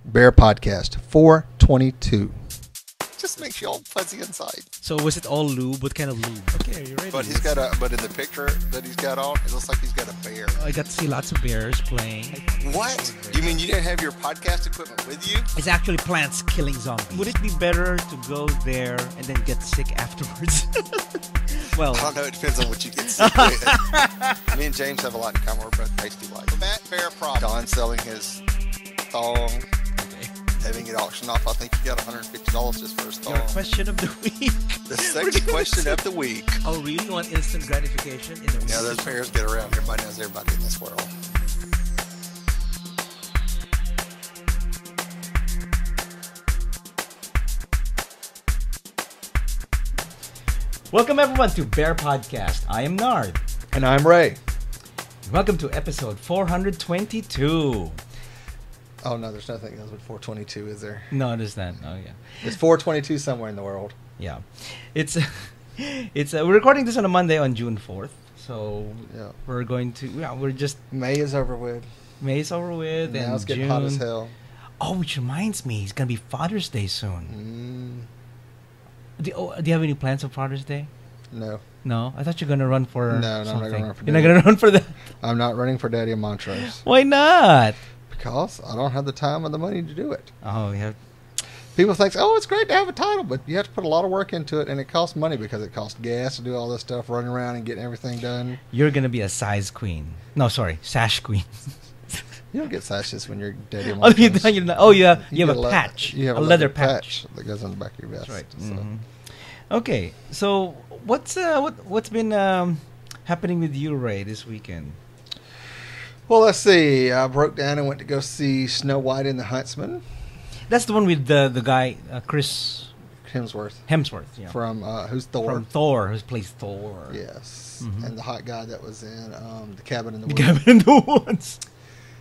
BearPodcast 422. Just makes you all fuzzy inside. So was it all lube? What kind of lube? Okay, you're ready. But but in the picture that he's got on, it looks like he's got a bear. I got to see lots of bears playing. What? You mean you didn't have your podcast equipment with you? It's actually plants killing zombies. Would it be better to go there and then get sick afterwards? Well, I don't know. It depends on what you get sick with. Me and James have a lot in common. We're both tasty like. Matt Bear Prop. Don selling his thong. Having it auctioned off. I think he got $150 just for his thong. Your question of the week. The second question of the week. Oh, really? You want instant gratification? Yeah, those bears get around. Everybody knows everybody in this world. Welcome everyone to Bear Podcast. I am Nard. And I'm Ray. Welcome to episode 422. Oh, no, there's nothing else with 422, is there? No, there's not. Oh, yeah. It's 422 somewhere in the world. Yeah. We're recording this on a Monday on June 4th. So, yeah. We're going to, May is over with. May is over with. Now and it's getting June. hot as hell. Oh, which reminds me, it's going to be Father's Day soon. Do you have any plans for Father's Day? No. No? I thought you were going to run for No, I'm something. not going to run for You're not going to run for that? I'm not running for Daddy of Montrose. Why not? Because I don't have the time or the money to do it. Oh, yeah. People think, oh, it's great to have a title, but you have to put a lot of work into it, and it costs money because it costs gas to do all this stuff, running around and getting everything done. You're going to be a size queen. No, sorry, sash queen. You don't get sashes when you're Daddy of Montrose. You have a patch. You have a leather patch that goes on the back of your vest. That's right. So. Mm-hmm. Okay, so what's been happening with you, Ray, this weekend? Well, let's see. I broke down and went to go see Snow White and the Huntsman. That's the one with the guy Chris Hemsworth. Yeah. From who's Thor? From Thor, who plays Thor. Yes, mm-hmm. And the hot guy that was in The Cabin in the Woods. Cabin in the Woods.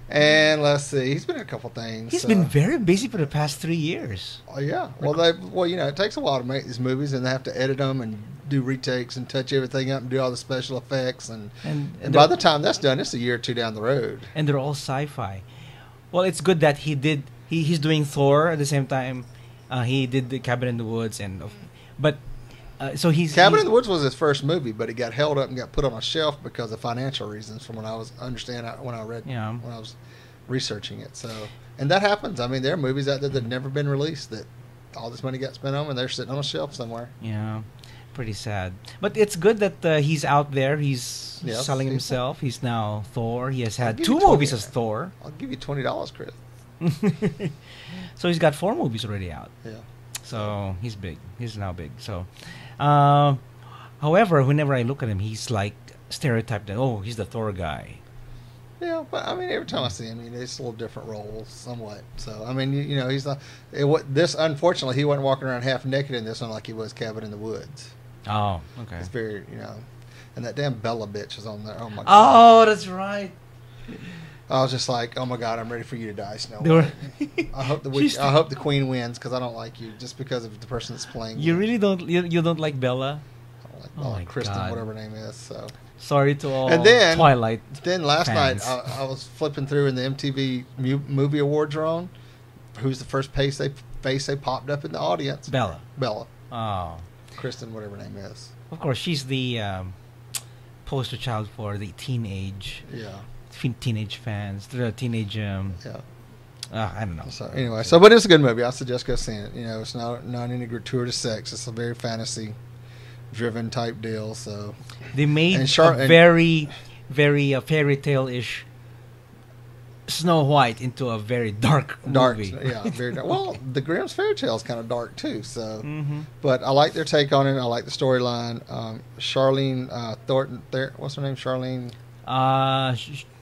And let's see, he's been in a couple things. He's been very busy for the past 3 years. Oh yeah. Well, it takes a while to make these movies, and they have to edit them and do retakes and touch everything up and do all the special effects. And by the time that's done, it's a year or two down the road. And they're all sci-fi. Well, it's good that he's doing Thor at the same time. He did the Cabin in the Woods, Cabin in the Woods was his first movie, but it got held up and got put on a shelf because of financial reasons. From when I was researching it. So, and that happens. I mean, there are movies out there that have never been released that all this money got spent on, and they're sitting on a shelf somewhere. Yeah, pretty sad. But it's good that he's out there. He's selling himself. He's now Thor. He has had 2 movies as Thor. I'll give you $20, Chris. So he's got 4 movies already out. Yeah. So he's big. He's now big. So, however, whenever I look at him, he's like stereotyped that he's the Thor guy. Yeah, but I mean, every time I see him, it's a little different roles, somewhat. So I mean, he's not. Unfortunately, he wasn't walking around half naked in this one like he was Cabin in the Woods. Oh, okay. It's very, and that damn Bella bitch is on there. Oh my god. Oh, that's right. I was just like, oh my god, I'm ready for you to die, Snow White. I hope the Queen wins because I don't like you just because of the person that's playing. You really don't. You don't like Bella. I don't like Bella, Kristen, god. Whatever her name is. So. Sorry to all Twilight. Then last fans. night, I was flipping through and the MTV Movie Awards are on. Who's the first face they popped up in the audience? Bella. Oh. Kristen, whatever her name is. Of course, she's the poster child for the teenage. Yeah. Teenage fans. The teenage. I don't know. So anyway, but it's a good movie. I suggest go seeing it. It's not any gratuitous sex. It's a very fantasy driven type deal. So they made a very, very fairy tale-ish Snow White into a very dark movie. Yeah, very dark. Well, the Grimm's fairy tale is kind of dark too. So, but I like their take on it. I like the storyline. Charlene Thornton. What's her name? Charlene.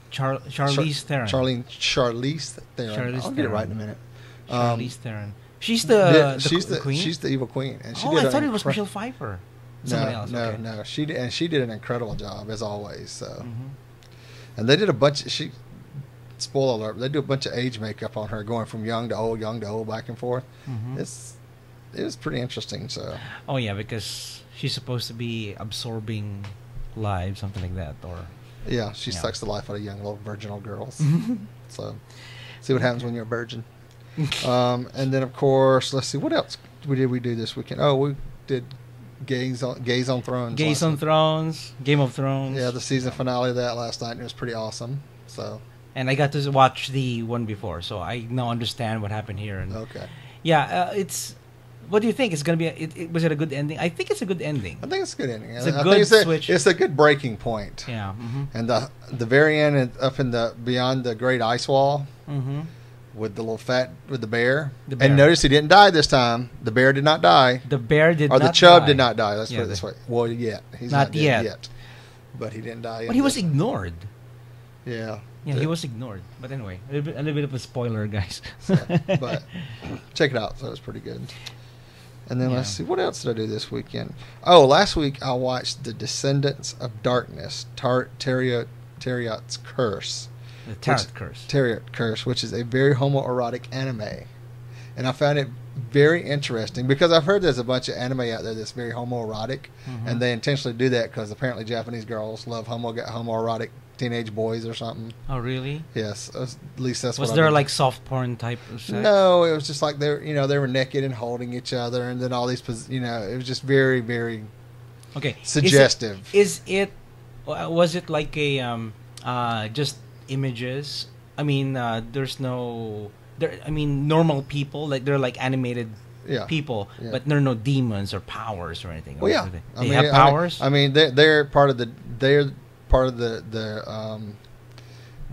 Charlize Theron. Charlize Theron. I'll get it right in a minute. Charlize Theron. She's the queen. She's the evil queen, and I thought it was Michelle Pfeiffer. No. She did an incredible job as always. So, and they did a bunch. Spoiler alert! They do a bunch of age makeup on her, going from young to old, back and forth. It was pretty interesting. So. Oh yeah, because she's supposed to be absorbing lives, something like that, or. Yeah, she sucks the life out of young little virginal girls. So, see what happens when you're a virgin. And then, of course, let's see, what else did we do this weekend? Oh, we did Gaze on Thrones. Gaze on Thrones, Game of Thrones. Yeah, the season finale of that last night, and it was pretty awesome. So. And I got to watch the one before, so I now understand what happened here. And okay. Yeah, it's. What do you think? It's gonna be. Was it a good ending? I think it's a good ending. I think it's a good ending. It's a good switch. It's a good breaking point. Yeah. Mm-hmm. And the very end, up in the beyond the great ice wall, with the little with the bear. And notice he didn't die this time. The bear did not die. The bear did not die. Or the chub did not die. Let's put it this way. Well, he's not dead yet. But he didn't die yet. But he was ignored. Yeah. Yeah, he was ignored. But anyway, a little bit of a spoiler, guys. But check it out. So it was pretty good. And then let's see, what else did I do this weekend? Oh, last week I watched The Descendants of Darkness, Tariot's Curse. The Tariot Curse, which is a very homoerotic anime. And I found it very interesting because I've heard there's a bunch of anime out there that's very homoerotic, and they intentionally do that because apparently Japanese girls love homoerotic teenage boys or something. Oh, really? Yes, at least that's what. Was there like soft porn type of sex? No, it was just like they were naked and holding each other, and then all these, it was just very, very suggestive. Was it like a just images? I mean, normal people, like they're like animated people, but there are no demons or powers or anything. Well, yeah, they have powers. They're part of the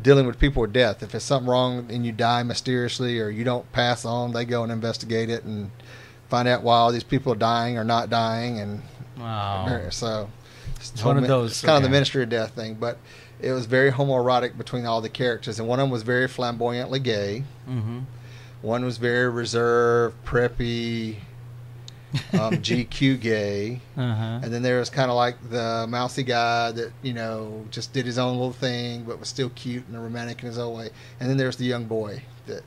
dealing with people with death. If it's something wrong and you die mysteriously or you don't pass on, they go and investigate it and find out why all these people are dying or not dying. And wow, so it's one of those. It's kind of the Ministry of Death thing, but it was very homoerotic between all the characters, and one of them was very flamboyantly gay. One was very reserved, preppy, GQ gay, and then there was kind of like the mousy guy that just did his own little thing but was still cute and romantic in his own way, and then there's the young boy, that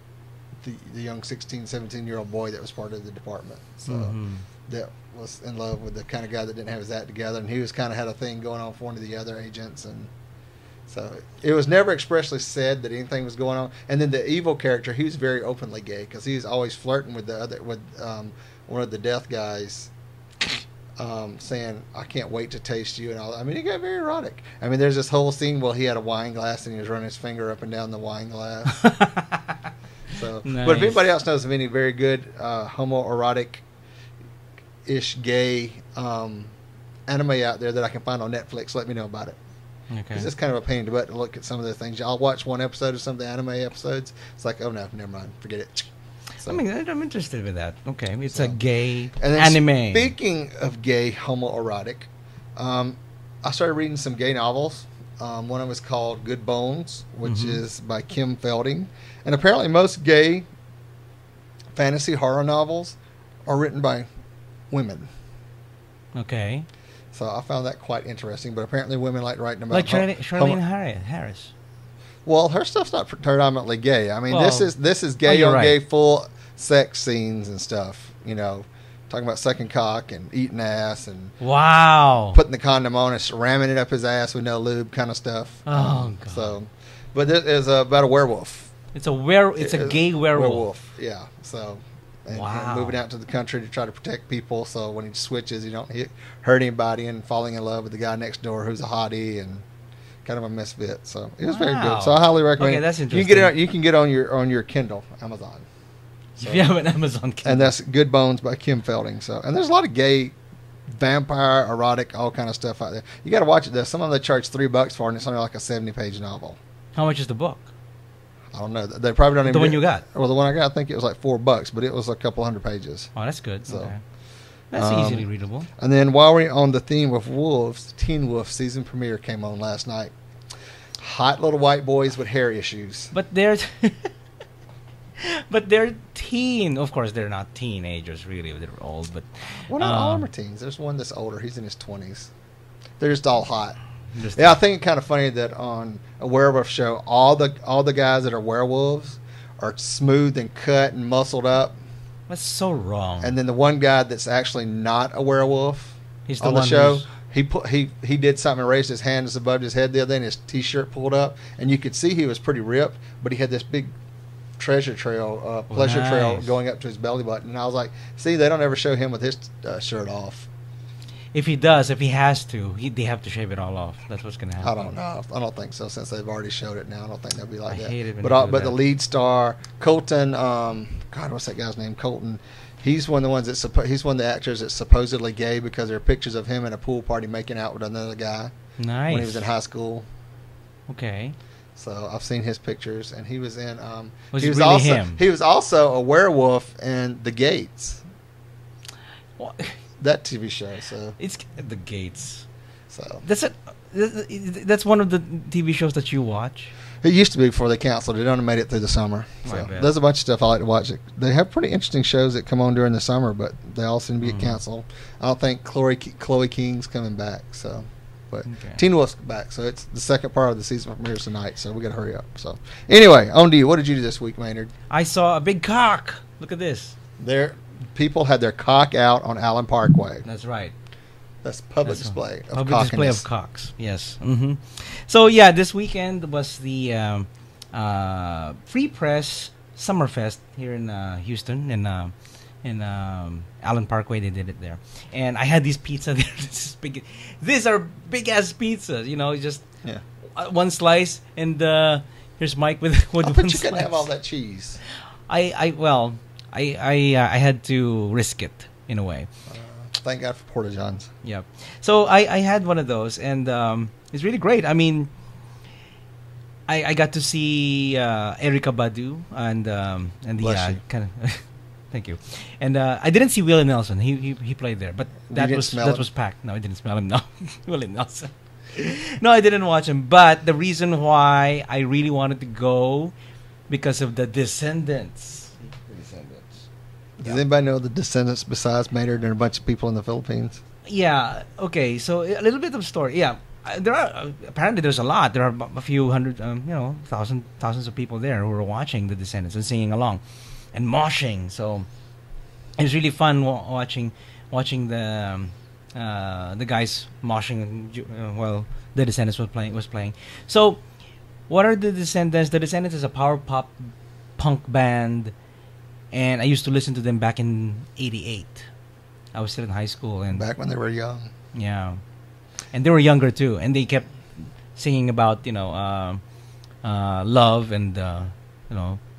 the young 16-17-year-old boy that was part of the department, so that was in love with the kind of guy that didn't have his act together, and he was kind of had a thing going on for one of the other agents, and so it was never expressly said that anything was going on. And then the evil character, he was very openly gay because he was always flirting with one of the death guys, saying, "I can't wait to taste you," and all. I mean, he got very erotic. I mean, there's this whole scene where he had a wine glass and he was running his finger up and down the wine glass. So, nice. But if anybody else knows of any very good homoerotic-ish gay anime out there that I can find on Netflix, let me know about it. Okay. Because it's kind of a pain in the butt to look at some of the things. I'll watch one episode of some of the anime episodes. It's like, oh no, never mind, forget it. So, I'm interested with that. Okay, it's a gay anime. Speaking of gay homoerotic, I started reading some gay novels. One of them is called Good Bones, which is by Kim Felding. And apparently most gay fantasy horror novels are written by women. Okay. So I found that quite interesting. But apparently women like writing about... Like Charlene Harris. Well, her stuff's not predominantly gay. I mean, this is gay on gay, full sex scenes and stuff. Talking about sucking cock and eating ass and putting the condom on and ramming it up his ass with no lube, kind of stuff. Oh God. So, but this is about a werewolf. It's a gay werewolf. Yeah. So, and moving out to the country to try to protect people. So when he switches, you don't hurt anybody, and falling in love with the guy next door who's a hottie and kind of a misfit. So it was very good. So I highly recommend. Okay, that's interesting. You can get it on your Kindle, Amazon. So, if you have an Amazon Kindle. And that's Good Bones by Kim Felding. So, and there's a lot of gay, vampire, erotic, all kind of stuff out there. You got to watch it. Though. Some of them they charge $3 for, and it's only like a 70-page novel. How much is the book? I don't know. They probably don't even. The one you got? Well, the one I got, I think it was like $4, but it was a couple hundred pages. Oh, that's good. So, okay. That's easily readable. And then while we're on the theme of wolves, Teen Wolf season premiere came on last night. Hot little white boys with hair issues. But they're teen. Of course, they're not teenagers, really. They're old, but... Well, not all of them are teens. There's one that's older. He's in his 20s. They're just all hot. I think it's kind of funny that on a werewolf show, all the guys that are werewolves are smooth and cut and muscled up. That's so wrong. And then the one guy that's actually not a werewolf on the show... He did something and raised his hands above his head the other day, and his T-shirt pulled up, and you could see he was pretty ripped, but he had this big treasure trail, pleasure trail going up to his belly button. And I was like, see, they don't ever show him with his shirt off. If he has to, they have to shave it all off. That's what's going to happen. I don't know. I don't think so, since they've already showed it now. I don't think they'll be like that. Hate it when but the lead star, Colton, God, what's that guy's name? Colton. He's one of the ones he's one of the actors that's supposedly gay because there are pictures of him in a pool party making out with another guy. Nice. When he was in high school. Okay. So I've seen his pictures, and he was in. He was really him? He was also a werewolf in The Gates. What? That TV show. So it's The Gates. So that's one of the TV shows that you watch. It used to be before they canceled it. It only made it through the summer. So there's a bunch of stuff I like to watch. They have pretty interesting shows that come on during the summer, but they all seem to get canceled. I don't think Chloe King's coming back. So, but Teen Wolf's back. So it's the second part of the season premieres tonight. So we got to hurry up. So anyway, on to you. What did you do this week, Maynard? I saw a big cock. Look at this. People had their cock out on Allen Parkway. That's right. That's public display of public display of cocks. Yes. Mm-hmm. So yeah, this weekend was the Free Press Summerfest here in Houston in Allen Parkway. They did it there, and I had these pizza there. These are big ass pizzas. You know, just one slice, and here's Mike with one slice. But you couldn't have all that cheese. I had to risk it in a way. Thank God for Porta Johns. Yeah. So I had one of those, and it's really great. I mean, I got to see Erykah Badu and the kind of thank you. And I didn't see Willie Nelson. He played there, but that was packed. No, I didn't smell him. No, Willie Nelson. No, I didn't watch him. But the reason why I really wanted to go because of the Descendents. Does anybody know the Descendents besides Maynard and a bunch of people in the Philippines? Yeah. Okay. So a little bit of story. Yeah. There are apparently there's a lot. There are a few hundred, thousands of people there who are watching the Descendants and singing along, and moshing. So it was really fun watching the guys moshing while the Descendants was playing. So what are the Descendants? The Descendants is a power pop punk band. And I used to listen to them back in '88. I was still in high school, and back when they were young. Yeah, and they were younger too, and they kept singing about love and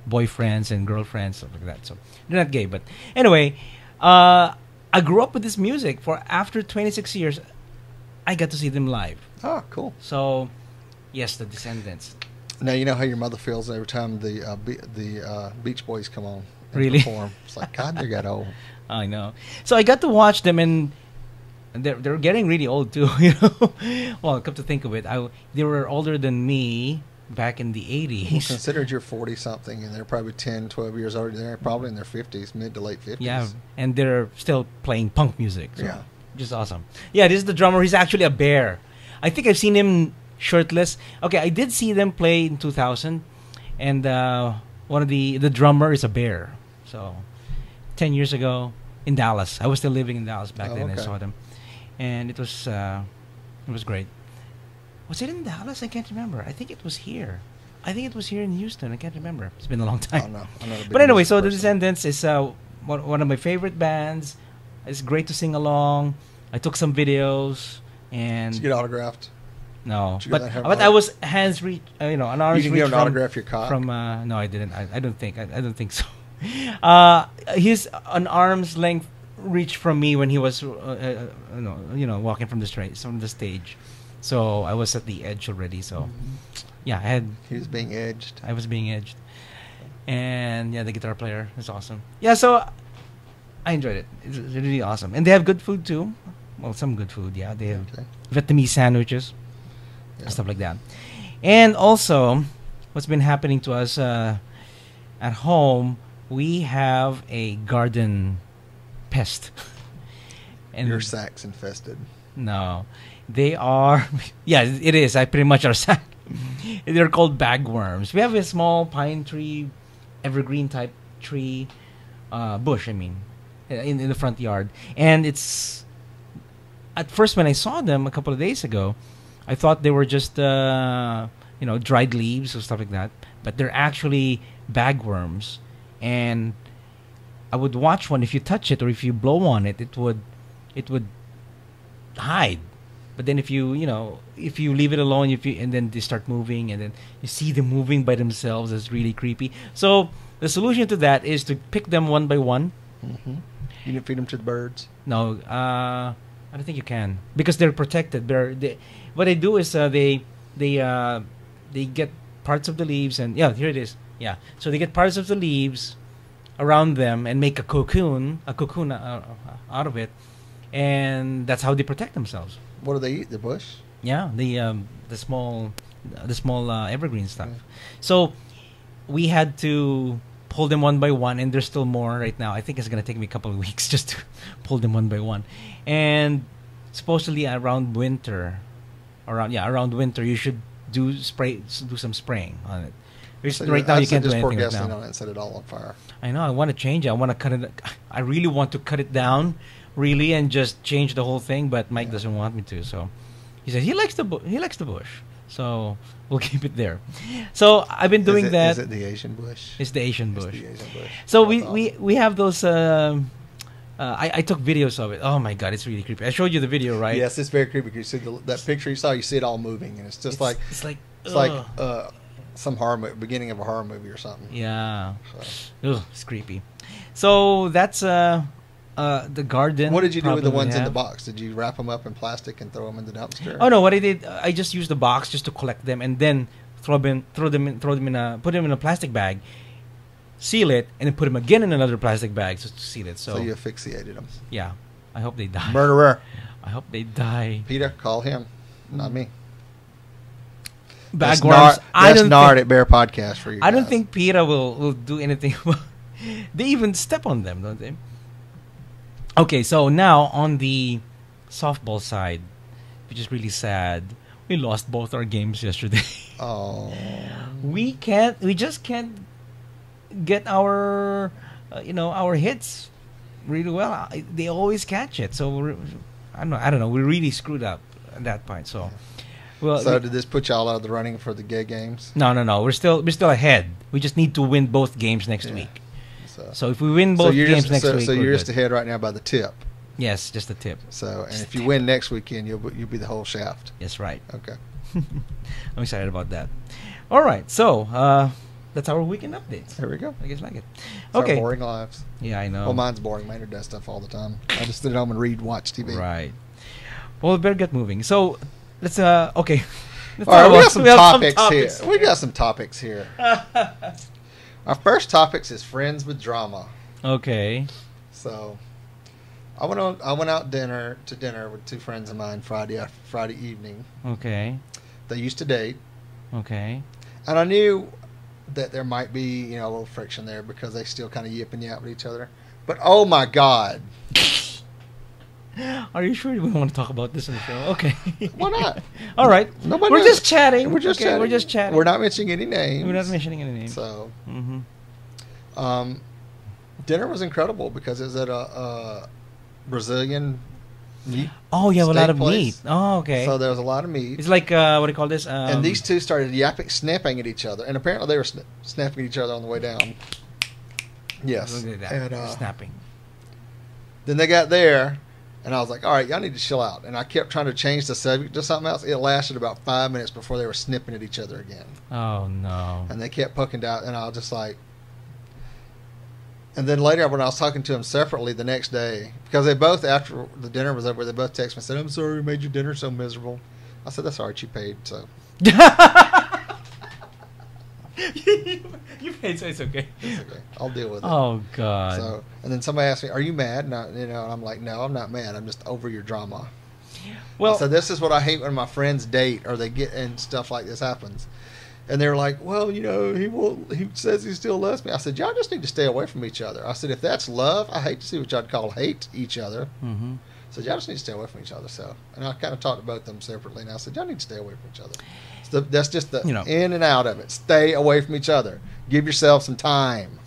boyfriends and girlfriends, stuff like that. So they're not gay, but anyway, I grew up with this music. For after 26 years, I got to see them live. Oh, cool! So yes, the Descendants. Now you know how your mother feels every time the Beach Boys come on. Really? Perform. It's like, God, they got old. I know. So I got to watch them, and they're getting really old too. You know. Well, come to think of it, they were older than me back in the 80s. Well, considered you're 40 something, and they're probably 10, 12 years older. They're probably in their 50s, mid to late 50s. Yeah, and they're still playing punk music. So yeah, just awesome. Yeah, this is the drummer. He's actually a bear. I think I've seen him shirtless. Okay, I did see them play in 2000, and one of the drummer is a bear. So 10 years ago in Dallas. I was still living in Dallas back then. Okay. I saw them, and it was great. Was it in Dallas? I can't remember. I think it was here. I think it was here in Houston. I can't remember. It's been a long time. Oh, no. But anyway, so the Descendants is one of my favorite bands. It's great to sing along. I took some videos and. Did you get autographed? No, but I was hands reach. An arm's reach. You can autograph your cock. No, I didn't. I don't think. I don't think so. He's an arm's length reach from me when he was, walking from the stage. So I was at the edge already. So, yeah, he was being edged. I was being edged, and the guitar player is awesome. Yeah, so I enjoyed it. It's really awesome, and they have good food too. Well, some good food. Yeah, they have Vietnamese sandwiches. Yeah. Stuff like that. And also, what's been happening to us at home, we have a garden pest. And your sack's infested. No. They are... Yeah, it is. I pretty much are sack. They're called bagworms. We have a small pine tree, evergreen type tree, bush, in the front yard. And it's... At first, when I saw them a couple of days ago, I thought they were just, dried leaves or stuff like that. But they're actually bagworms, and I would watch one. If you touch it or if you blow on it, it would hide. But then if you leave it alone, and then they start moving, and then you see them moving by themselves, it's really creepy. So the solution to that is to pick them one by one. Mm-hmm. You can feed them to the birds. No, I don't think you can because they're protected. What they do is they get parts of the leaves, and yeah, here it is. Yeah, so they get parts of the leaves around them and make a cocoon out of it, and that's how they protect themselves. What do they eat? The bush? Yeah, the small evergreen stuff. Yeah. So we had to pull them one by one, and there's still more right now. I think it's gonna take me a couple of weeks just to pull them one by one. And supposedly around winter, you should do some spraying on it. So right now you can't do anything right now. On it and set it all on fire. I know. I want to change it. I want to cut it. I really want to cut it down, really, and just change the whole thing. But Mike doesn't want me to. So he says he likes the bush. So we'll keep it there. So I've been doing that. Is it the Asian bush? It's the Asian bush. It's the Asian bush. So we have those. I took videos of it. Oh my god, it's really creepy. I showed you the video, right? Yes, it's very creepy. You see that picture you saw. You see it all moving, and it's like some horror beginning of a horror movie or something. Yeah. So. Ugh, it's creepy. So that's the garden. What did you do with the ones in the box? Did you wrap them up in plastic and throw them in the dumpster? Oh no, what I did, I just used the box just to collect them, and then put them in a plastic bag, seal it, and then put them again in another plastic bag to seal it. So you asphyxiated them. Yeah. I hope they die. Murderer. I hope they die. Peter, call him, not me. Bagworms. That's Nard at BearPodcast for you. I don't think PETA will do anything. They even step on them, don't they? Okay, so now on the softball side, which is really sad, we lost both our games yesterday. Oh. We just can't get our our hits really well. They always catch it. So I don't know. We really screwed up at that point. So. Well, so did this put y'all out of the running for the gay games? No. We're still ahead. We just need to win both games next week. So if we win both games next week, so you're just ahead right now by the tip. Yes, just the tip. So and if you win next weekend, you'll be the whole shaft. Yes, right. Okay. I'm excited about that. All right, so that's our weekend updates. There we go. I guess like it. It's okay. Our boring lives. Yeah, I know. Well, mine's boring. Maynard does stuff all the time. I just sit at home and watch TV. Right. Well, we better get moving. So. Let's okay. All right, we got some topics here. We got some topics here. Our first topics is friends with drama. Okay. So, I went out to dinner with two friends of mine Friday evening. Okay. They used to date. Okay. And I knew that there might be a little friction there because they still kind of yip and yap with each other. But oh my God. Are you sure we want to talk about this in the show? Okay. Why not? All right. We're just chatting. We're just chatting. We're not mentioning any names. We're not mentioning any names. So, dinner was incredible because it was at a Brazilian meat. Oh, you have a lot of place. meat. Oh, okay. So there was a lot of meat. It's like what do you call this? And these two started snapping at each other, and apparently they were snapping at each other on the way down. Yes. Look at that. And, snapping. Then they got there. And I was like, all right, y'all need to chill out. And I kept trying to change the subject to something else. It lasted about 5 minutes before they were snipping at each other again. Oh, no. And they kept poking out. And I was just like... And then later when I was talking to them separately the next day, because they both, after the dinner was over, they both texted me and said, I'm sorry we made your dinner so miserable. I said, that's all right, you paid, so... You paid, so it's okay. It's okay. I'll deal with it. Oh, God. So, and then somebody asked me, are you mad? And I'm like, no, I'm not mad. I'm just over your drama. Well, so this is what I hate when my friends date or they get and stuff like this happens. And they're like, well, he says he still loves me. I said, y'all just need to stay away from each other. I said, if that's love, I hate to see what y'all call hate each other. Mm-hmm. So y'all just need to stay away from each other. So, and I kind of talked to both of them separately, and I said, y'all need to stay away from each other. So that's just the in and out of it. Stay away from each other. Give yourself some time.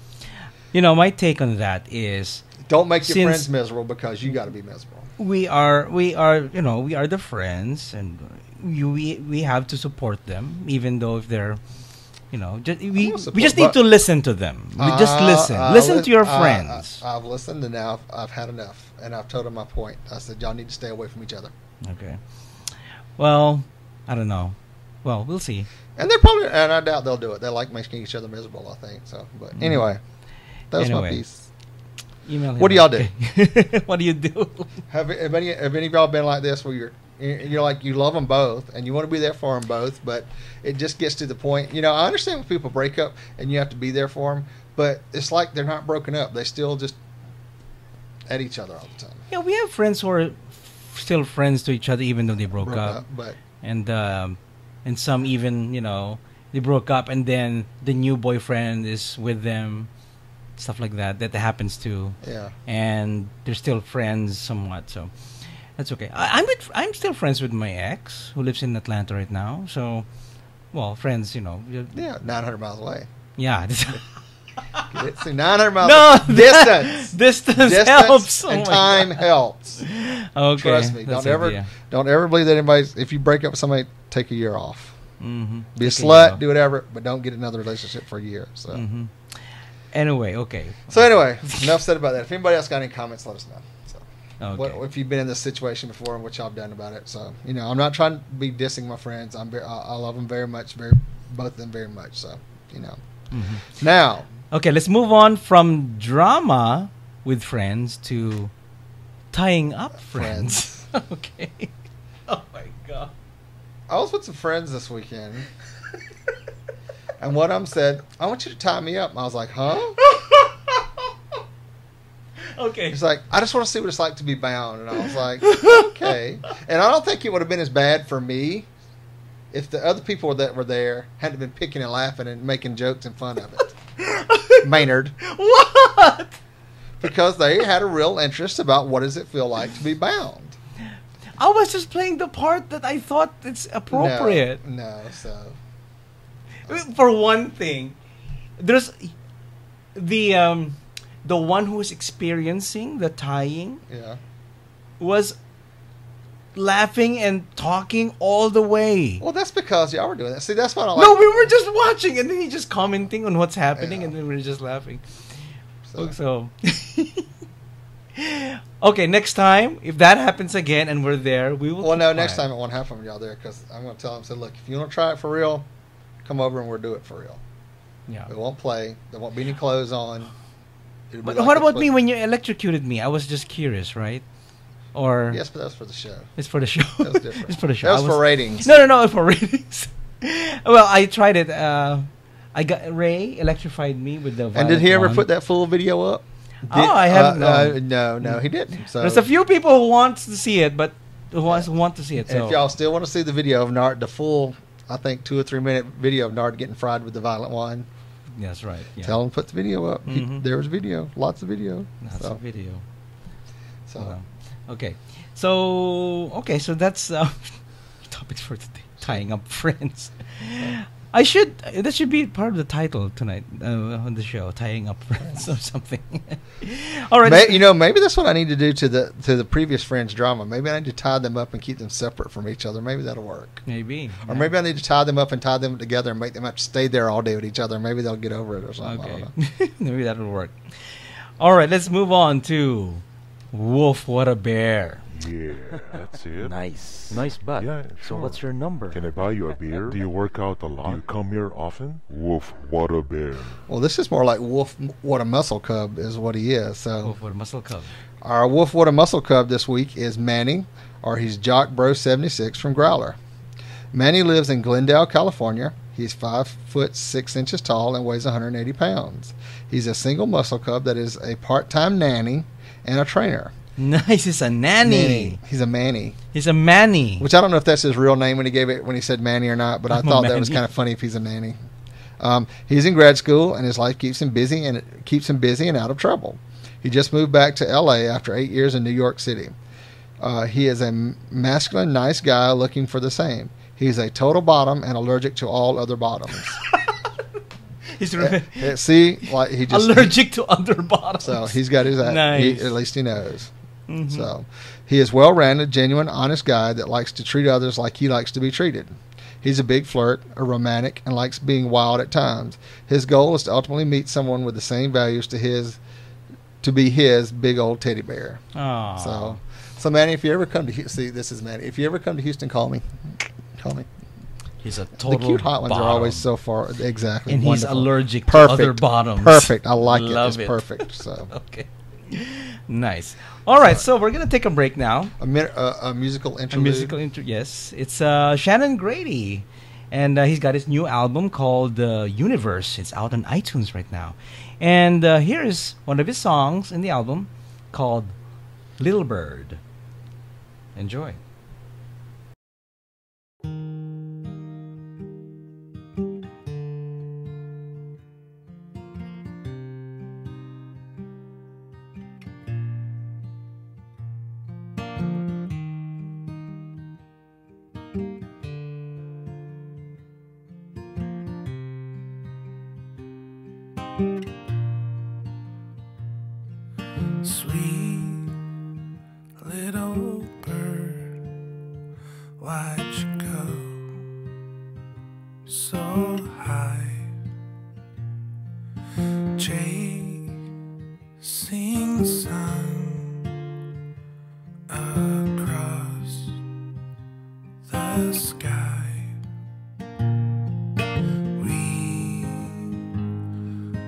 My take on that is don't make your friends miserable because you got to be miserable. We are the friends, and we have to support them, even though if they're You know, will we support, just need to listen to them. We just listen to your friends. I've listened, and now I've had enough, and I've told them my point. I said, y'all need to stay away from each other. Okay. Well, I don't know. Well, we'll see. And they're probably, and I doubt they'll do it. They like making each other miserable, I think. So, but anyway, that was my piece. Email him. What do y'all do? What do you do? Have any of y'all been like this where you're like, you love them both and you want to be there for them both, but it just gets to the point, you know, I understand when people break up and you have to be there for them, but it's like they're not broken up. They still just at each other all the time. Yeah, we have friends who are still friends to each other even though they broke up. But and some even, you know, they broke up and then the new boyfriend is with them, stuff like that happens too. Yeah. And they're still friends somewhat, so that's okay. I'm still friends with my ex who lives in Atlanta right now. So, well, friends, you know. Yeah, 900 miles away. Yeah. See, 900 miles No, distance. Distance helps. And time helps. Okay. Trust me. Don't ever believe that if you break up with somebody, take a year off. Mm-hmm. Be a slut, do whatever, but don't get another relationship for a year. So. Mm-hmm. Anyway, okay. So anyway, enough said about that. If anybody else got any comments, let us know. So, okay. If you've been in this situation before and what y'all have done about it. So, you know, I'm not trying to be dissing my friends. I love them very much, both of them very much. So, you know. Mm-hmm. Now. Okay, let's move on from drama with friends to tying up friends. Okay. Oh my God. I was with some friends this weekend. And one of them said, I want you to tie me up. And I was like, huh? Okay. He's like, I just want to see what it's like to be bound. And I was like, okay. And I don't think it would have been as bad for me if the other people that were there hadn't been picking and laughing and making jokes and fun of it. Maynard. What? Because they had a real interest about what does it feel like to be bound. I was just playing the part that I thought it's appropriate. No, so... For one thing, there's the one who was experiencing the tying was laughing and talking all the way. Well, that's because y'all were doing that. See, that's what I like. No, we were just watching and then he just commenting on what's happening and then we were just laughing. So. Okay, next time, if that happens again and we're there, we will. Well, no, next time it won't happen when y'all there because I'm going to tell them, say, look, if you want to try it for real, come over and we'll do it for real. Yeah. We won't play. There won't be any clothes on. But what about me when you electrocuted me? I was just curious, right? Or yes, but that was for the show. It's for the show. That was different. It's for the show. That was for ratings. No, for ratings. Well, I tried it. I got Ray electrified me with the. And did he ever put that full video up? I haven't. No, he didn't. So there's a few people who want to see it, but who want to see it. So. If y'all still want to see the video of Nard, the full, I think 2 or 3 minute video of Nard getting fried with the violet wine. That's right. Yeah. Tell him to put the video up. Mm-hmm. There was video, lots of video. Lots of video. So okay, so that's topics for today. Tying up friends. That should be part of the title tonight on the show. Tying up friends or something. All right. Maybe that's what I need to do to the previous friends' drama. Maybe I need to tie them up and keep them separate from each other. Maybe that'll work. Maybe. Or maybe I need to tie them up and tie them together and make them have to stay there all day with each other. Maybe they'll get over it or something. Okay. I don't know. Maybe that'll work. All right, let's move on to Wolf, What a Bear. Yeah, that's it. Nice butt. Yeah, So sure. what's your number? Can I buy you a beer? Do you work out a lot? Do you come here often? Wolf, what a bear. Well, this is more like Wolf, What a Muscle Cub is what he is. So Wolf, What a Muscle Cub. Our Wolf, What a Muscle Cub this week is Manny, or he's Jock Bro 76 from Growler. Manny lives in Glendale, California. He's 5'6" tall and weighs 180 pounds. He's a single muscle cub that is a part-time nanny and a trainer. Nice, he's a nanny. He's a Manny. He's a Manny. Which I don't know if that's his real name when he said Manny or not, but I thought that was kind of funny if he's a nanny. He's in grad school and his life keeps him busy and out of trouble. He just moved back to LA after 8 years in New York City. He is a masculine, nice guy looking for the same. He's a total bottom and allergic to all other bottoms. He's allergic to other bottoms. So he's got his nice. At least he knows. Mm-hmm. So he is well-rounded, genuine, honest guy that likes to treat others like he likes to be treated. He's a big flirt, a romantic, and likes being wild at times. His goal is to ultimately meet someone with the same values to be his big old teddy bear. Aww. So Manny, if you ever come to Houston, this is Manny. If you ever come to Houston, call me. Call me. He's a total The cute hot ones bottom. are always so far. Exactly. And wonderful. he's allergic Perfect. to other bottoms. Perfect. I like Love it. It's perfect. So Okay. Nice. All right, so we're going to take a break now. a musical interlude. Yes. It's Shannon Grady. And he's got his new album called Universe. It's out on iTunes right now. And here's one of his songs in the album called Little Bird. Enjoy. Sweet little bird, why'd you go so high? Chasing the sun across the sky. We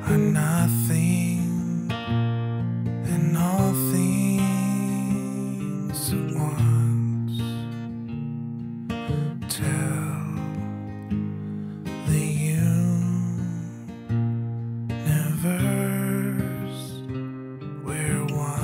are nothing and all things at once. Tell the universe we're one.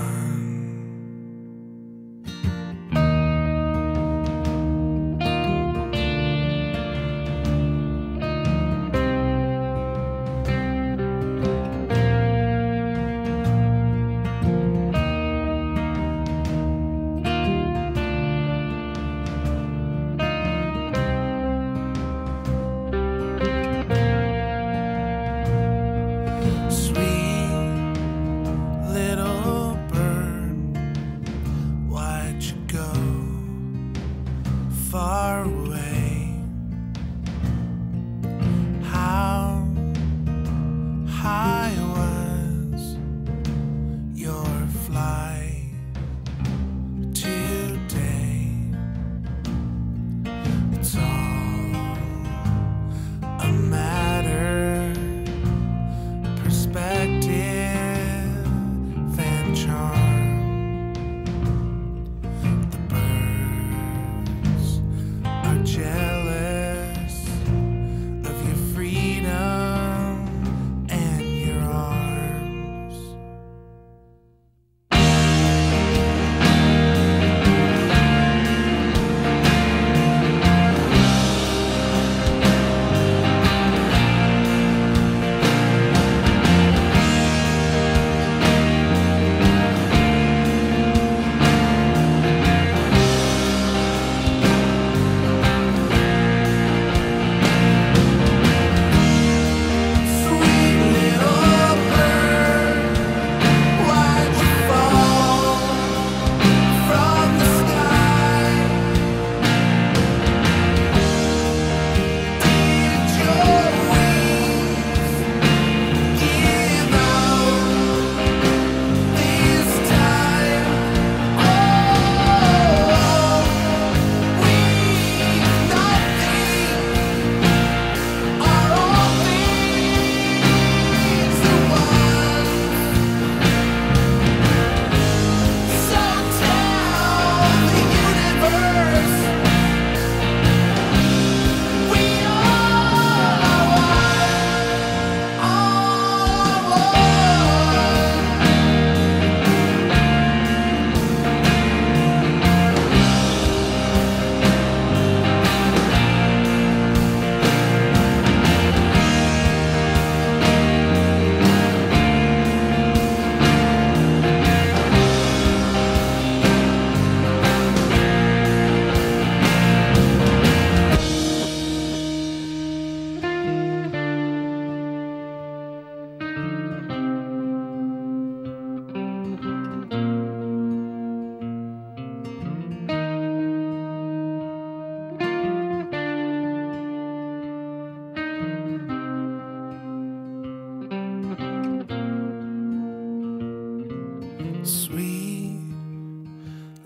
Sweet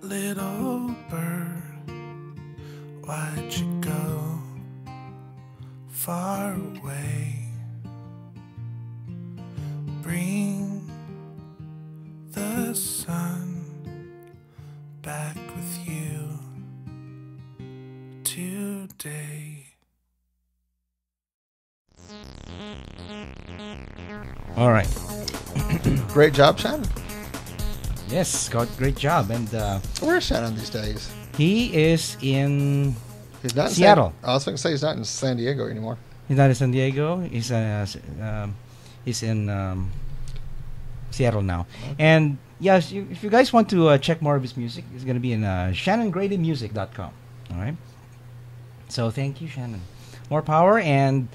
little bird, why'd you go far away? Bring the sun back with you today. All right. Great job, Shannon. Yes, Scott, great job. And Where's Shannon these days? he is in He's not in Seattle. I was going to say he's not in San Diego anymore. He's not in San Diego. He's in Seattle now. And yes, if you guys want to check more of his music, it's going to be in ShannonGradyMusic.com. All right. So thank you, Shannon. More power, and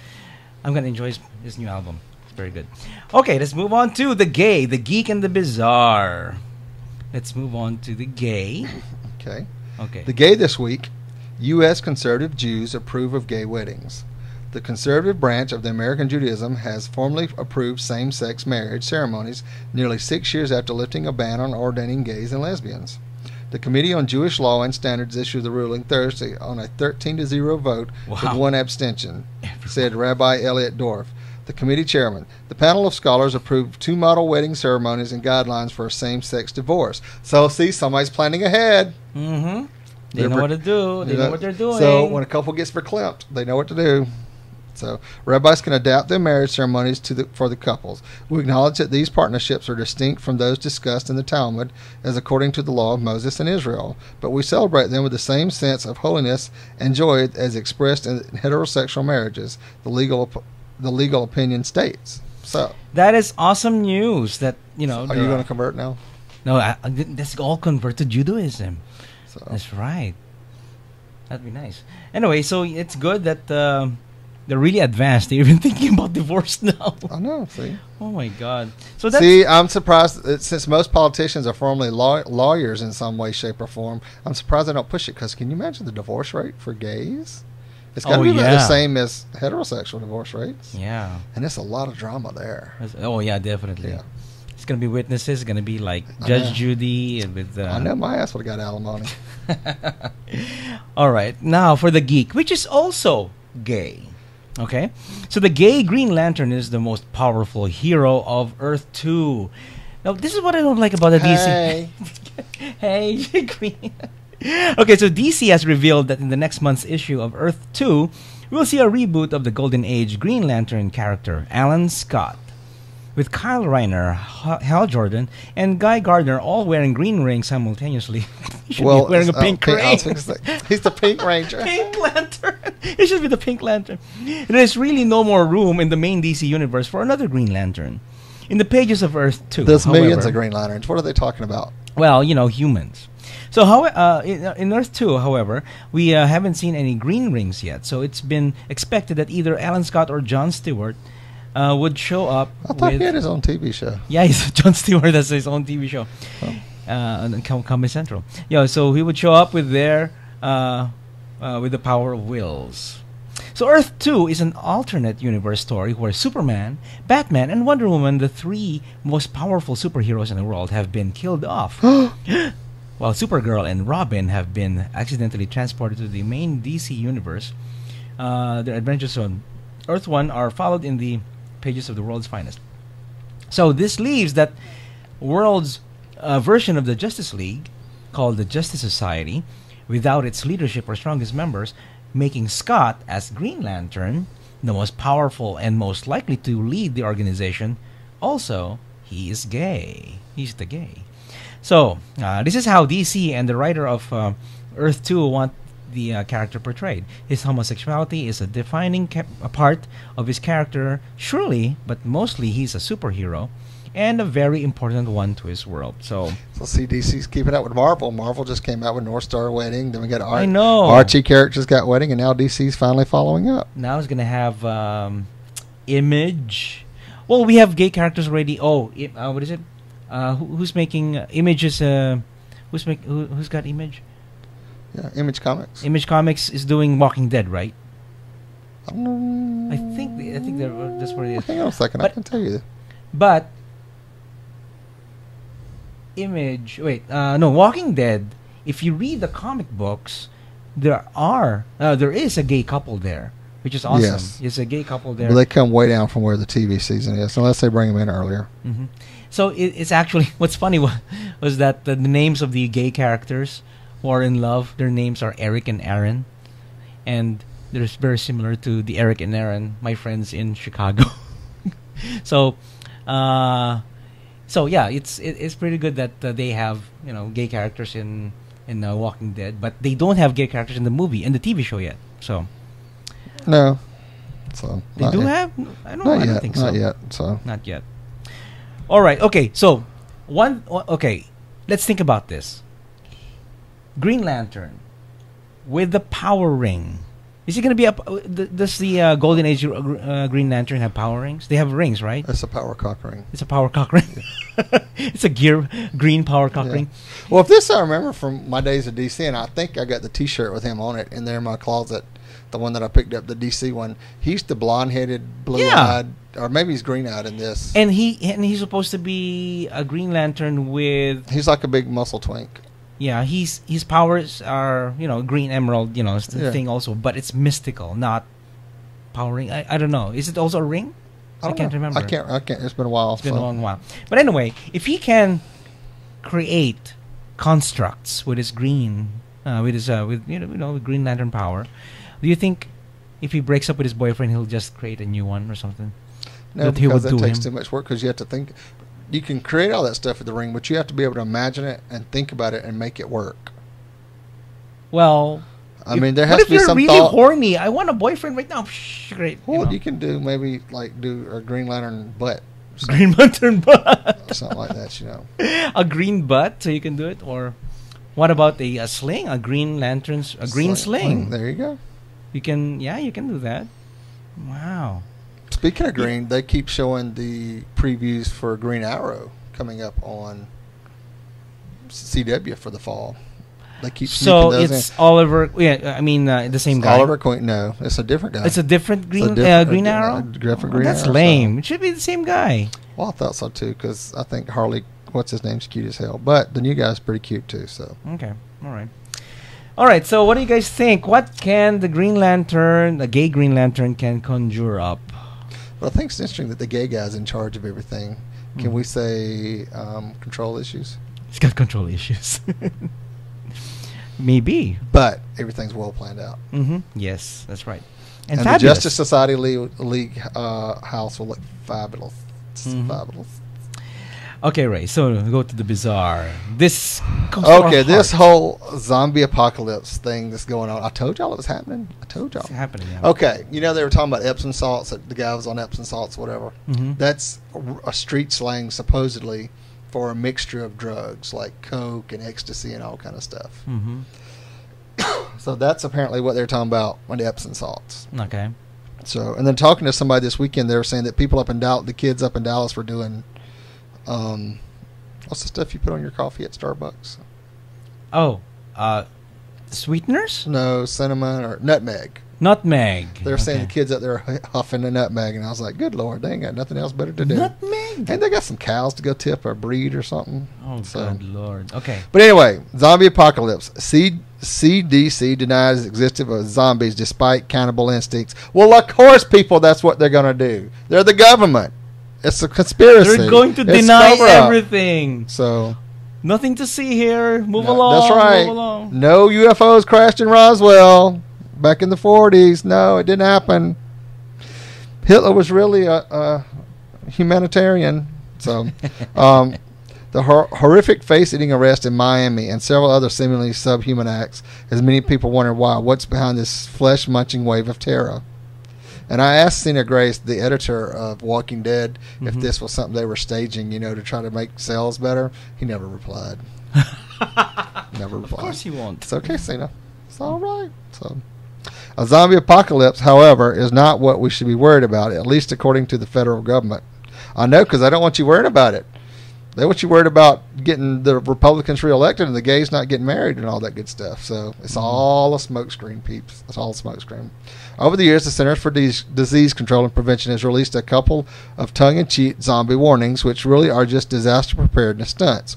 I'm going to enjoy his new album. It's very good. Okay, let's move on to the gay, the geek, and the bizarre. Let's move on to the gay. Okay. Okay. The gay this week, U.S. conservative Jews approve of gay weddings. The conservative branch of the American Judaism has formally approved same-sex marriage ceremonies nearly 6 years after lifting a ban on ordaining gays and lesbians. The Committee on Jewish Law and Standards issued the ruling Thursday on a 13-0 vote with one abstention, said Rabbi Elliot Dorff, the committee chairman. The panel of scholars approved 2 model wedding ceremonies and guidelines for a same-sex divorce. So, see, somebody's planning ahead. Mm-hmm. They know what to do. They know what they're doing. So, when a couple gets verklempt, they know what to do. So, rabbis can adapt their marriage ceremonies for the couples. We acknowledge that these partnerships are distinct from those discussed in the Talmud, as according to the law of Moses and Israel, but we celebrate them with the same sense of holiness and joy as expressed in heterosexual marriages. The legal opinion states. So that is awesome news. That are you going to convert now? No, that's all convert to Judaism. So that's right. That'd be nice. Anyway, so it's good that they're really advanced. They're even thinking about divorce now. I know. See. Oh my God. So that's, I'm surprised that since most politicians are formerly lawyers in some way, shape, or form. I'm surprised they don't push it because can you imagine the divorce rate for gays? It's got to be about the same as heterosexual divorce rates. Yeah. And there's a lot of drama there. Oh, yeah, definitely. Yeah. It's going to be witnesses. It's going to be like Judge Judy. And with, I know my ass would have got alimony. All right. Now for the geek, which is also gay. Okay? So the gay Green Lantern is the most powerful hero of Earth 2. Now, this is what I don't like about the DC. Hey, Green. Okay, so DC has revealed that in the next month's issue of Earth 2, we'll see a reboot of the Golden Age Green Lantern character, Alan Scott, with Kyle Rayner, Hal Jordan, and Guy Gardner all wearing green rings simultaneously. He should be wearing a pink ring. He's the Pink Ranger. Pink Lantern. He should be the Pink Lantern. There's really no more room in the main DC universe for another Green Lantern. In the pages of Earth 2, there's millions of Green Lanterns. What are they talking about? Well, humans. So, in Earth 2, however, we haven't seen any green rings yet. So it's been expected that either Alan Scott or Jon Stewart would show up. I thought he had his own TV show. Yeah, Jon Stewart has his own TV show on Comedy Central. Yeah, so he would show up with their with the power of wills. So Earth 2 is an alternate universe story where Superman, Batman, and Wonder Woman, the 3 most powerful superheroes in the world, have been killed off. While Supergirl and Robin have been accidentally transported to the main DC universe. Their adventures on Earth 1 are followed in the pages of The World's Finest. So this leaves that world's version of the Justice League, called the Justice Society, without its leadership or strongest members, making Scott, as Green Lantern, the most powerful and most likely to lead the organization. Also, he is gay. He's the gay. So, this is how DC and the writer of Earth 2 want the character portrayed. His homosexuality is a defining part of his character, surely, but mostly he's a superhero, and a very important one to his world. So see, DC's keeping up with Marvel. Marvel just came out with North Star Wedding. Then we got I know. Archie characters got Wedding, and now DC's finally following up. Now it's going to have Image. Well, we have gay characters already. Oh, what is it? Who's making Images? Who's got Image? Yeah, Image Comics. Image Comics is doing Walking Dead, right? I don't know. I think that's what it is. Hang on a second, I can tell you. But image. Wait, no, Walking Dead. If you read the comic books, there is a gay couple there, which is awesome. Yes. It's a gay couple there. But they come way down from where the TV season is, unless they bring them in earlier. Mm-hmm. So it's actually what's funny was that the names of the gay characters who are in love, their names are Eric and Aaron, and they're very similar to the Eric and Aaron, my friends in Chicago. So yeah, it's pretty good that they have gay characters in Walking Dead, but they don't have gay characters in the movie and the TV show yet. So no, so they do have. I don't think so. Not yet. So not yet. All right. Okay. So okay. Let's think about this. Green Lantern with the power ring. Is he going to be up? Does the Golden Age Green Lantern have power rings? They have rings, right? It's a power cock ring. It's a power cock ring. It's a green power cock ring. Well, if this I remember from my days at DC, and I think I got the T-shirt with him on it in there in my closet. The one that I picked up, the DC one. He's the blonde-headed, blue-eyed, or maybe he's green-eyed in this. And he's supposed to be a Green Lantern with. He's like a big muscle twink. Yeah, his powers are green emerald, it's the thing also, but it's mystical, not power ring. I don't know. Is it also a ring? I can't remember. I can't. It's been a while. It's been a long while. But anyway, if he can create constructs with his green, with Green Lantern power, do you think if he breaks up with his boyfriend, he'll just create a new one or something? No, because that takes too much work. Because you have to think. You can create all that stuff with the ring, but you have to be able to imagine it and think about it and make it work. Well, I mean, there has to be some thought. What if you're really horny? I want a boyfriend right now. Great. Well, you can do maybe do a Green Lantern butt. Green Lantern butt. Something like that, A green butt, so you can do it. Or what about a sling? A Green Lantern's green sling. There you go. You can do that. Wow. Speaking of green, they keep showing the previews for Green Arrow coming up on CW for the fall. They keep so it's in. Oliver. Yeah, I mean the same guy. Oliver Queen. No, it's a different guy. It's a different Green Arrow. Different Green That's Arrow, lame. So. It should be the same guy. Well, I thought so too, because I think Harley, what's his name's cute as hell. But the new guy's pretty cute too. So okay, all right. So what do you guys think? What can the Green Lantern, the gay Green Lantern, can conjure up? But I think it's interesting that the gay guy's in charge of everything. Can we say control issues? He's got control issues. Maybe. But everything's well planned out. Mm-hmm. Yes, that's right. And the Justice Society League house will look fabulous. Fabulous. Okay, Ray, so go to the bizarre. This whole zombie apocalypse thing that's going on. I told y'all it was happening. It's happening, yeah. Okay, they were talking about Epsom salts, that the guy was on Epsom salts, whatever. Mm-hmm. That's a street slang, supposedly, for a mixture of drugs, like coke and ecstasy and all kind of stuff. Mm-hmm. So that's apparently what they're talking about on the Epsom salts. Okay. So, and then talking to somebody this weekend, they were saying that people up in Dallas, the kids up in Dallas were doing... what's the stuff you put on your coffee at Starbucks? Oh, sweeteners? No, cinnamon or nutmeg. Nutmeg. They're saying the kids up there huffing the nutmeg, and I was like, good Lord, they ain't got nothing else better to do. Nutmeg? And they got some cows to go tip or breed or something. Oh, good Lord. Okay. But anyway, zombie apocalypse. CDC denies the existence of zombies despite cannibal instincts. Well, of course, people, that's what they're going to do. They're the government. It's a conspiracy. They're going to deny everything. So nothing to see here. Move along. That's right. Move along. No UFOs crashed in Roswell back in the 40s. No, it didn't happen. Hitler was really a humanitarian. So the horrific face-eating arrest in Miami and several other seemingly subhuman acts has many people wonder why. What's behind this flesh-munching wave of terror? And I asked Cena Grace, the editor of Walking Dead, if this was something they were staging, to try to make sales better. He never replied. Never replied. Of course he won't. It's okay, Cena. It's all right. So, a zombie apocalypse, however, is not what we should be worried about, at least according to the federal government. I know, because I don't want you worried about it. They want you worried about getting the Republicans reelected and the gays not getting married and all that good stuff. So it's all a smokescreen, peeps. It's all a smokescreen. Over the years, the Centers for Disease Control and Prevention has released a couple of tongue-in-cheek zombie warnings, which really are just disaster preparedness stunts.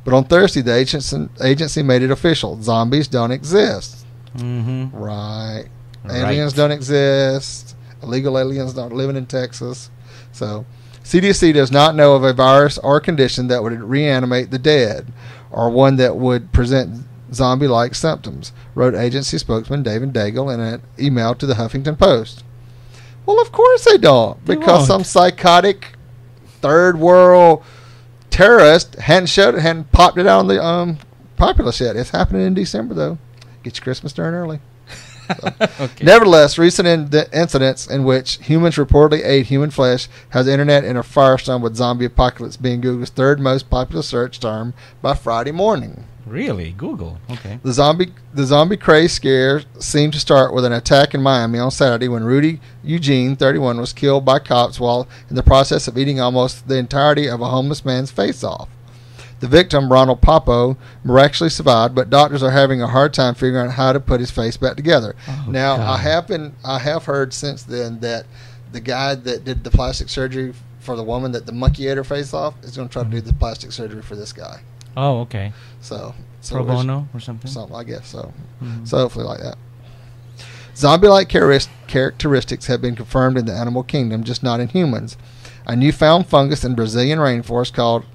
But on Thursday, the agency made it official. Zombies don't exist. Mm-hmm. Right. Right. Aliens don't exist. Illegal aliens don't living in Texas. So, CDC does not know of a virus or condition that would reanimate the dead, or one that would present zombie-like symptoms, wrote agency spokesman David Daigle in an email to the Huffington Post. Well, of course they don't, because some psychotic third world terrorist hadn't popped it out on the populace yet. It's happening in December, though. Get your Christmas done early. So. Okay. Nevertheless, recent incidents in which humans reportedly ate human flesh has the internet in a firestorm, with zombie apocalypse being Google's third most popular search term by Friday morning. Really? Google. Okay. The zombie craze scare seemed to start with an attack in Miami on Saturday when Rudy Eugene, 31, was killed by cops while in the process of eating almost the entirety of a homeless man's face off. The victim, Ronald Popo, miraculously survived, but doctors are having a hard time figuring out how to put his face back together. Oh, now, God. I have heard since then that the guy that did the plastic surgery for the woman that the monkey ate her face off is going to try to do the plastic surgery for this guy. Oh, okay. So Pro bono or something? Something, I guess so. Mm-hmm. So hopefully like that. Zombie-like characteristics have been confirmed in the animal kingdom, just not in humans. A newfound fungus in Brazilian rainforest called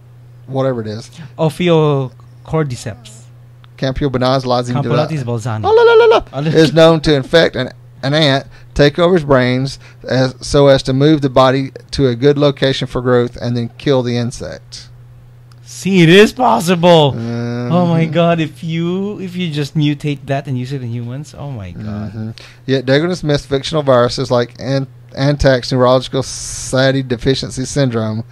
whatever it is, Ophiocordyceps. Campylobacter Campylobacter balzani. is known to infect an ant, take over his brains so as to move the body to a good location for growth, and then kill the insect. See, it is possible. Oh my God! If you just mutate that and use it in humans, oh my God. Mm-hmm. Yet Dagger's missed fictional viruses like Antax neurological satiety deficiency syndrome.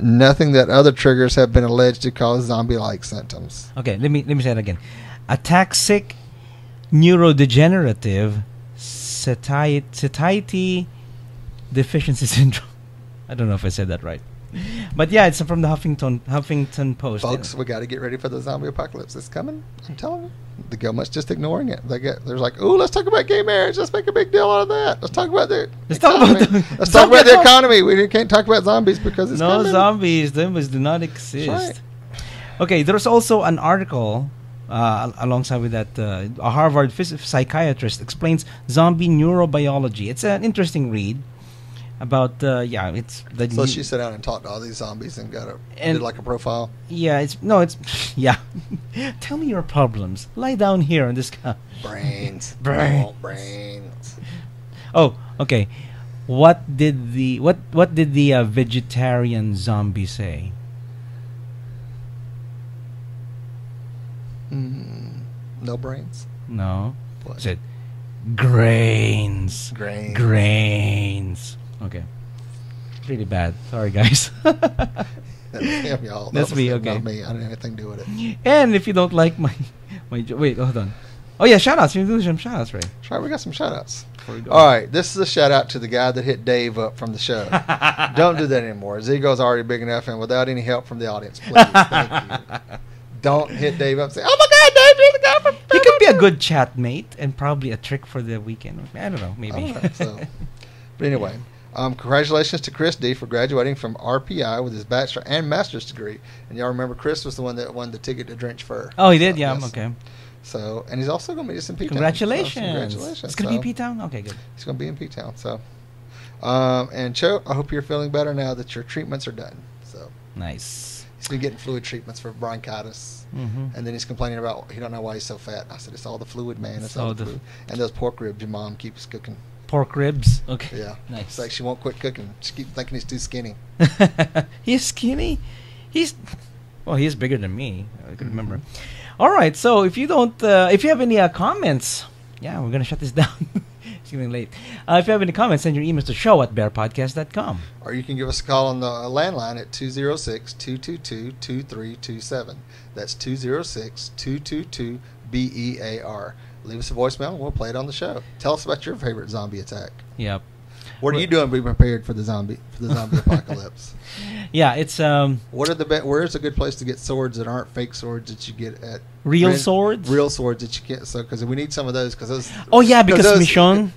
Nothing that other triggers have been alleged to cause zombie-like symptoms. Okay, let me say it again. Ataxic neurodegenerative satiety deficiency syndrome. I don't know if I said that right. But yeah, it's from the Huffington Post. Folks, we got to get ready for the zombie apocalypse. It's coming. I'm telling you. The government's just ignoring it. They're like, "Ooh, let's talk about gay marriage. Let's make a big deal out of that. Let's talk about the economy. Let's talk about the economy. We can't talk about zombies because it's coming." Zombies. Zombies do not exist. Right. Okay, there's also an article alongside with that. A Harvard psychiatrist explains zombie neurobiology. It's an interesting read. About it's the so she sat down and talked to all these zombies and did like a profile. Yeah, it's yeah. Tell me your problems. Lie down here on this couch. Brains. Brains. Oh, okay. What did the vegetarian zombie say? No brains. No. What? It said grains. Grains. Okay. Really bad. Sorry, guys. Damn, y'all. That's me. Not Okay. me. I didn't have anything to do with it. And if you don't like my wait, hold on. Oh yeah, shout outs. You do some shout outs, Ray. Try. We got some shout outs. Before we go. All right. This is a shout out to the guy that hit Dave up from the show. Don't do that anymore. His ego's already big enough, and without any help from the audience, please. Thank you. Don't hit Dave up and say, "Oh my God, Dave, you're the guy from." He could be a good chat mate and probably a trick for the weekend. I don't know, maybe. But anyway, congratulations to Chris D for graduating from RPI with his bachelor and master's degree. And y'all remember Chris was the one that won the ticket to Drench Fur. Oh, he did? So, Yeah, yes. okay. So, and he's also going to be in P-Town. Congratulations. So, congratulations. It's going to be P-Town? Okay, good. He's going to be in P-Town. So, and Cho, I hope you're feeling better now that your treatments are done. So, nice. he's been getting fluid treatments for bronchitis. Mm-hmm. And then he's complaining about he don't know why he's so fat. I said, it's all the fluid, man. It's all the fluid. And those pork ribs your mom keeps cooking. Pork ribs? Okay. Yeah. Nice. It's like she won't quit cooking. She keeps thinking he's too skinny. He's skinny? He's bigger than me. I can remember. All right. So if you have any comments, yeah, we're going to shut this down. It's getting late. If you have any comments, send your emails to show@bearpodcast.com. Or you can give us a call on the landline at 206-222-2327. That's 206-222-BEAR. Leave us a voicemail and we'll play it on the show. Tell us about your favorite zombie attack. Yep. What are you doing to be prepared for the zombie apocalypse? Yeah, it's where's a good place to get swords that aren't fake swords that you get at swords? Real swords that you get, so because we need some of those because because Michon.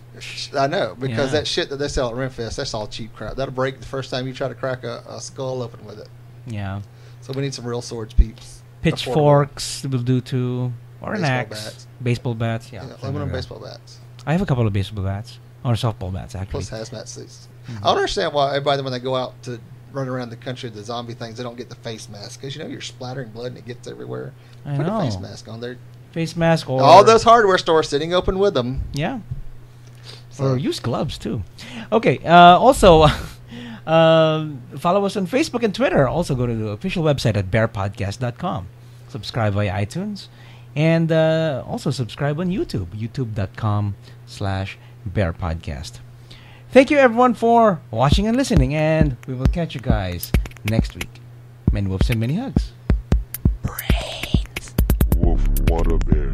I know because that shit that they sell at Renfest, that's all cheap crap. That'll break the first time you try to crack a skull open with it. Yeah. So we need some real swords, peeps. Pitchforks will do too. Or an Baseball axe. bats. Baseball bats, yeah. Aluminum baseball bats. I have a couple of baseball bats. Or softball bats, actually. Plus hazmat suits. I don't understand why everybody, when they go out to run around the country, the zombie things, they don't get the face mask. Because, you're splattering blood and it gets everywhere. I Put know. a face mask on there. Face mask or... All those hardware stores sitting open with them. Yeah. So. Or use gloves, too. Okay, also... follow us on Facebook and Twitter. Also go to the official website at BearPodcast.com. Subscribe via iTunes. And also subscribe on YouTube. YouTube.com/BearPodcast. Thank you everyone for watching and listening. And we will catch you guys next week. Many wolves and many hugs. Woof, what a bear.